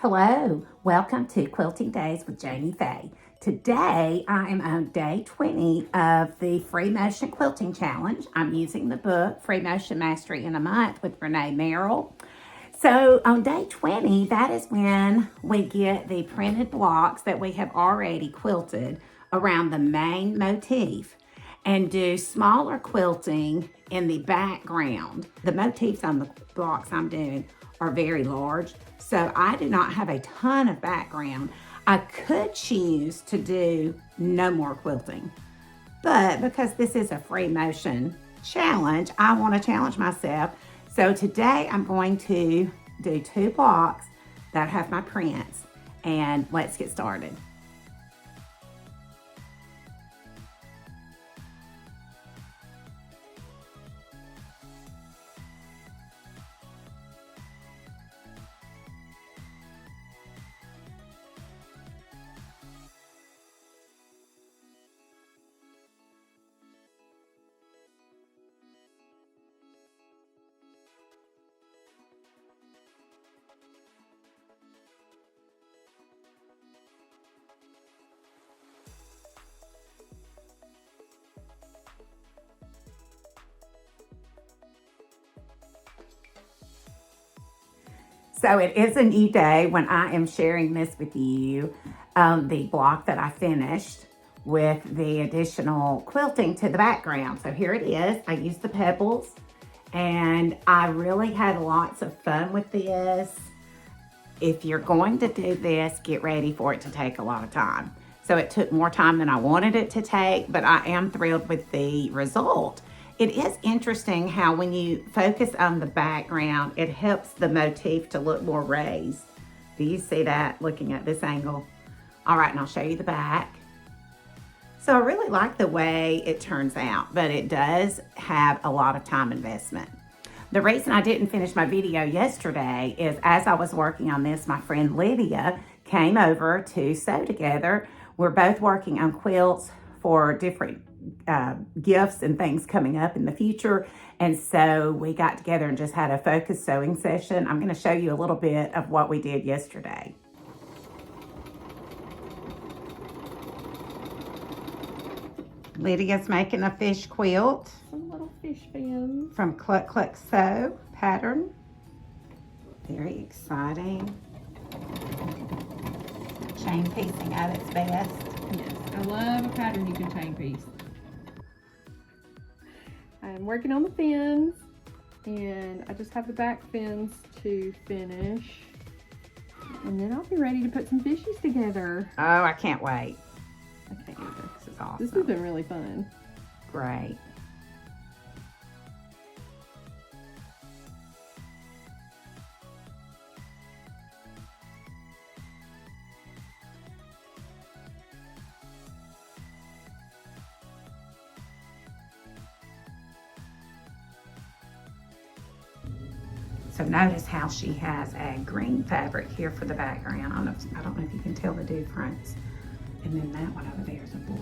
Hello, welcome to Quilting Days with Janie Faye. Today I am on day 20 of the Free Motion Quilting Challenge. I'm using the book Free Motion Mastery in a Month with RaNae Merrill. So on day 20, that is when we get the printed blocks that we have already quilted around the main motif and do smaller quilting in the background. The motifs on the blocks I'm doing are very large, so I do not have a ton of background. I could choose to do no more quilting, but because this is a free motion challenge, I want to challenge myself. So today I'm going to do 2 blocks that have my prints, and let's get started. So it is a new day when I am sharing this with you, the block that I finished with the additional quilting to the background. So here it is. I used the pebbles and I really had lots of fun with this. If you're going to do this, get ready for it to take a lot of time. So it took more time than I wanted it to take, but I am thrilled with the result. It is interesting how when you focus on the background, it helps the motif to look more raised. Do you see that looking at this angle? All right, and I'll show you the back. So I really like the way it turns out, but it does have a lot of time investment. The reason I didn't finish my video yesterday is as I was working on this, my friend Lydia came over to sew together. We're both working on quilts for different gifts and things coming up in the future, and so we got together and just had a focused sewing session. I'm going to show you a little bit of what we did yesterday. Lydia's making a fish quilt. Some little fish fins. From Cluck Cluck Sew pattern. Very exciting. Chain piecing at its best. Yes, I love a pattern you can chain piece. I'm working on the fins, and I just have the back fins to finish. And then I'll be ready to put some fishies together. Oh, I can't wait. I can't either. This is awesome. This has been really fun. Great. So notice how she has a green fabric here for the background. I don't know if you can tell the difference. And then that one over there is a blue.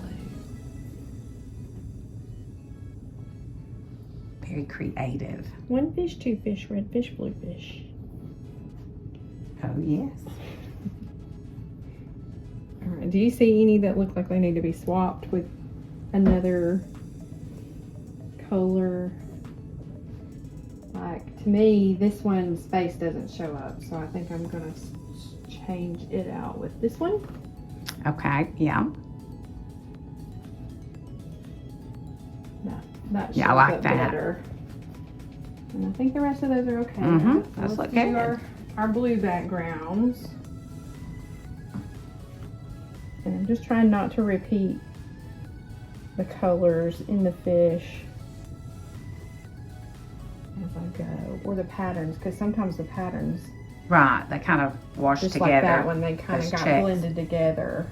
Very creative. One fish, two fish, red fish, blue fish. Oh, yes. All right, do you see any that look like they need to be swapped with another color? Like, to me, this one's face doesn't show up, so I think I'm gonna change it out with this one. Okay, yeah. That Yeah, I like up that. better. And I think the rest of those are okay. Mm-hmm. So Those let's look do good. our blue backgrounds. And I'm just trying not to repeat the colors in the fish as I go, or the patterns, because sometimes the patterns, Right, they kind of wash just together. like that one, they kind of Those got checks. blended together.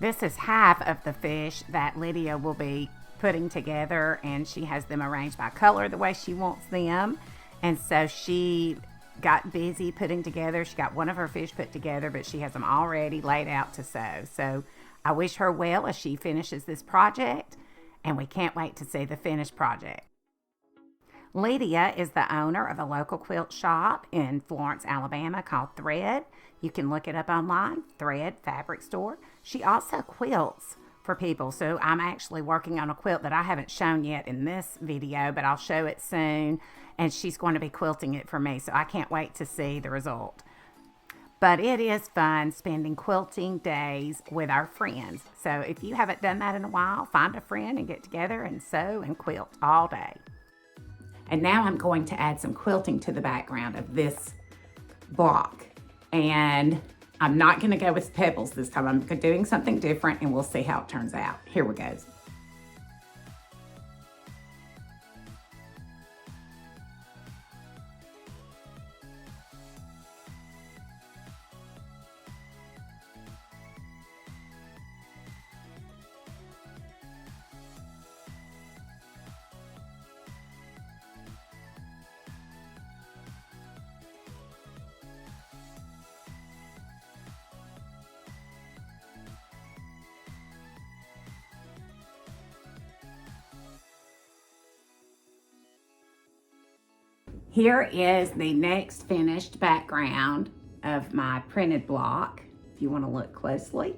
This is half of the fish that Lydia will be putting together, and she has them arranged by color the way she wants them. And so she got busy putting together. She got one of her fish put together, but she has them already laid out to sew. So I wish her well as she finishes this project, and we can't wait to see the finished project. Lydia is the owner of a local quilt shop in Florence, Alabama called Thread. You can look it up online, Thread Fabric Store. She also quilts for people. So I'm actually working on a quilt that I haven't shown yet in this video, but I'll show it soon. And she's going to be quilting it for me. So I can't wait to see the result. But it is fun spending quilting days with our friends. So if you haven't done that in a while, find a friend and get together and sew and quilt all day. And now I'm going to add some quilting to the background of this block. And I'm not going to go with pebbles this time. I'm doing something different and we'll see how it turns out. Here we go. Here is the next finished background of my printed block, if you want to look closely.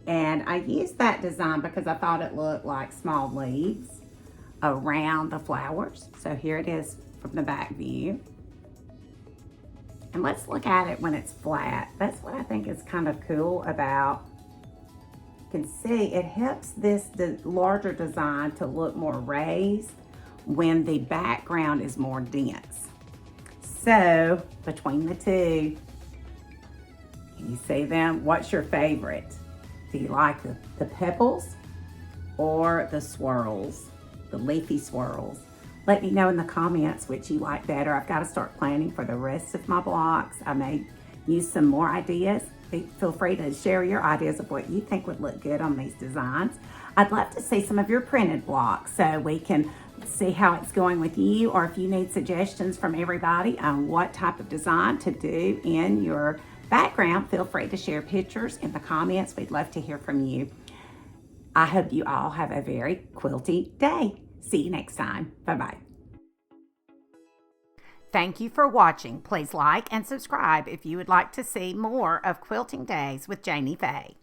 And I used that design because I thought it looked like small leaves around the flowers. So here it is from the back view. And let's look at it when it's flat. That's what I think is kind of cool about. You can see it helps this larger design to look more raised when the background is more dense. So between the two, can you see them? What's your favorite? Do you like the pebbles or the swirls, the leafy swirls? Let me know in the comments which you like better. I've got to start planning for the rest of my blocks. I may use some more ideas. Feel free to share your ideas of what you think would look good on these designs. I'd love to see some of your printed blocks so we can see how it's going with you, or if you need suggestions from everybody on what type of design to do in your background, feel free to share pictures in the comments. We'd love to hear from you. I hope you all have a very quilty day. See you next time. Bye-bye. Thank you for watching. Please like and subscribe if you would like to see more of Quilting Days with Jamie Faye.